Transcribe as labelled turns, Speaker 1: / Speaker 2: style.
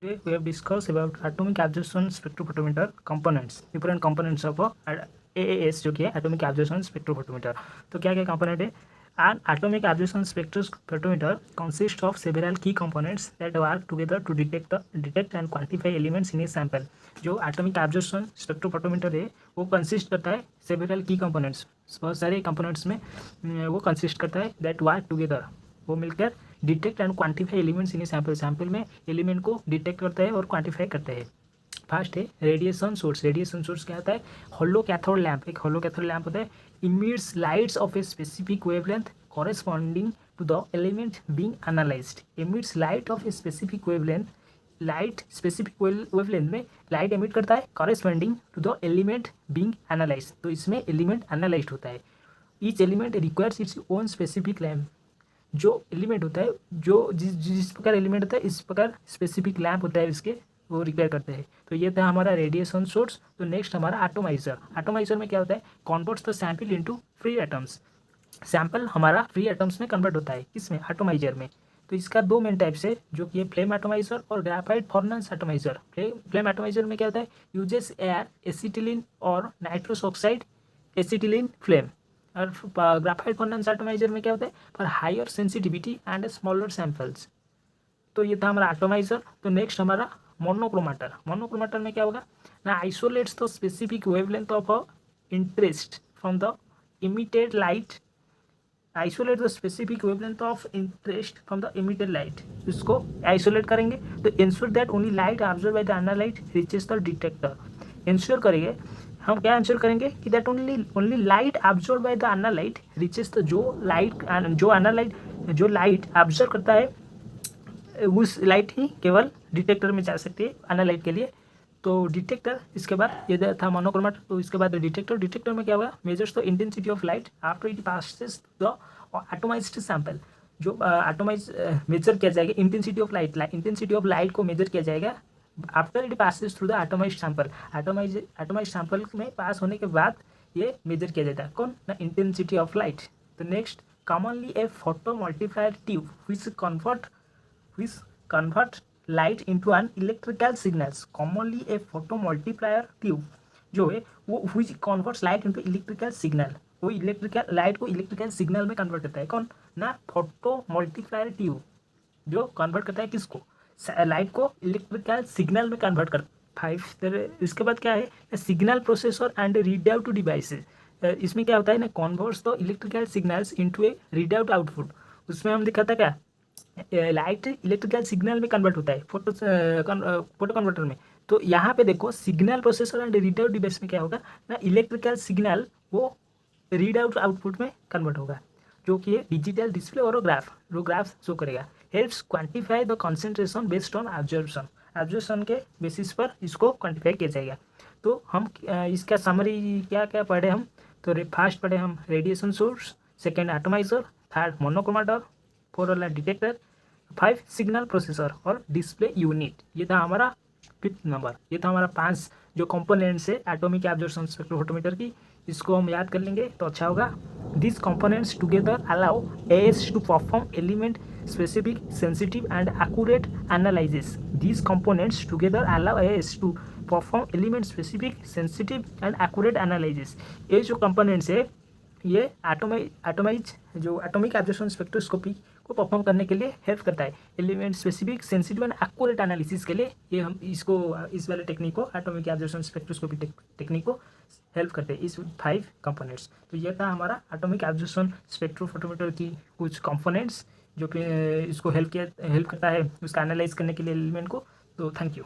Speaker 1: Today we have discussed about atomic absorption spectrophotometer components, different components of AAS जो कि है atomic absorption spectrophotometer। तो क्या क्या component है? An atomic absorption spectrophotometer consists of several key components that work together to detect and quantify elements in a sample। जो atomic absorption spectrophotometer है वो consist करता है several key components, बहुत सारे components में वो consist करता है that work together, वो मिलकर detect and quantify elements in a sample, sample में एलिमेंट को डिटेक्ट करता है और क्वांटिफाई करता है। फर्स्ट है रेडिएशन सोर्स। रेडिएशन सोर्स क्या होता है? Hollow cathode lamp. एक होलो कैथोड लैंप होता है, emits lights of a specific wavelength corresponding to the element being analysed. Emits light of a specific wavelength, light specific wavelength में light emit करता है corresponding to the element being analysed. तो इसमें element analysed होता है। Each element requires its own specific lamp. जो element होता है, जो जिस प्रकार एलिमेंट होता है इस प्रकार स्पेसिफिक लैम्प होता है इसके, वो रिपेयर करते हैं। तो ये था हमारा रेडिएशन सोर्स। तो नेक्स्ट हमारा एटोमाइजर। एटोमाइजर में क्या होता है? Converts the sample into free atoms. Sample हमारा फ्री एटम्स में कन्वर्ट होता है, किसमें? एटोमाइजर में। तो इसका दो मेन टाइप्स है, जो कि है फ्लेम एटोमाइजर और graphite furnace atomiser. Flame atomiser में क्या होता है? यूजेस एयर, एसिटिलीन और नाइट्रस ऑक्साइड एसिटिलीन फ्लेम। और ग्रेफाइट फर्नेस एटोमाइजर में क्या होता है? For higher sensitivity and smaller samples. तो ये था हमारा एटोमाइजर। तो नेक्स्ट हमारा मोनोक्रोमेटर। मोनोक्रोमेटर में क्या होगा ना? Isolates the specific wavelength of interest from the emitted light. Isolate the specific wavelength of interest from the emitted light. इसको आइसोलेट करेंगे तो ensure that only light observe by the analyte reaches the detector. Ensure करेंगे, हम क्या ensure करेंगे कि that only light observe by the analyte reaches the, जो light observe करता है उस लाइट ही केवल डिटेक्टर में जा सकती है एनालाइट के लिए। तो डिटेक्टर, इसके बाद ये था मोनोक्रोमेटर। तो इसके बाद डिटेक्टर में क्या होगा? Measures the intensity of light after it passes the atomised sample. जो एटोमाइज मेजर किया जाएगा intensity of light, intensity of light को मेजर किया जाएगा after it passes through the atomised sample. Atomised sample में पास होने के बाद ये मेजर किया जाता है, कौन ना? Intensity of light. तो next, commonly a photo multiplier tube which convert light into an electrical signals. Commonly a photo multiplier tube जो है वो which converts light into electrical signal, वो इलेक्ट्रिकल लाइट को इलेक्ट्रिकल सिग्नल में convert करता है, कौन ना? फोटो मल्टीप्लायर ट्यूब, जो कन्वर्ट करता है किसको? लाइट को इलेक्ट्रिकल सिग्नल में कन्वर्ट कर। 5 इसके बाद क्या है? Signal processor and read out devices. इसमें क्या होता है ना? Converts the electrical signals into A read out output. उसमें हम दिखा था क्या? लाइट इलेक्ट्रिकल सिग्नल में कन्वर्ट होता है फोटो कन्वर्टर में। तो यहाँ पे देखो, signal processor and read out device में क्या होगा ना? इलेक्ट्रिकल सिग्नल वो रीड आउट आउटपुट में कन्वर्ट होगा, जो कि डिजिटल डिस्प्ले और ग्राफ शो करेगा। Helps quantify the concentration based on observation के बेसिस पर इसको क्वांटिफाई किया जाएगा। तो हम इसका समरी क्या क्या पढ़े हम? तो फर्स्ट पढ़े हम radiation source, second atomiser, third monochromator, 4 वाला डिटेक्टर, 5 सिग्नल प्रोसेसर और डिस्प्ले यूनिट। ये था हमारा 5th नंबर। ये था हमारा 5 जो कंपोनेंट्स है एटॉमिक एब्जॉर्प्शन स्पेक्ट्रोफोटोमीटर की। इसको हम याद कर लेंगे तो अच्छा होगा। These components together allow AS to perform element specific, sensitive and accurate analysis. These components together allow AS to perform element specific, sensitive and accurate analysis. ये जो components है ये एटॉमिक एब्जॉर्प्शन स्पेक्ट्रोस्कोपी को परफॉर्म करने के लिए help करता है। Element specific, sensitive and accurate analysis के लिए ये हम इस वाले टेक्निक को, एटॉमिक एब्जॉर्प्शन स्पेक्ट्रोस्कोपी टेक्निक को हेल्प करते हैं, इस 5 कंपोनेंट्स। तो ये था हमारा एटॉमिक एब्जॉर्प्शन स्पेक्ट्रोफोटोमीटर की कुछ कंपोनेंट्स, जो कि इसको हेल्प करता है उसका एनालाइज करने के लिए एलिमेंट को। तो थैंक यू।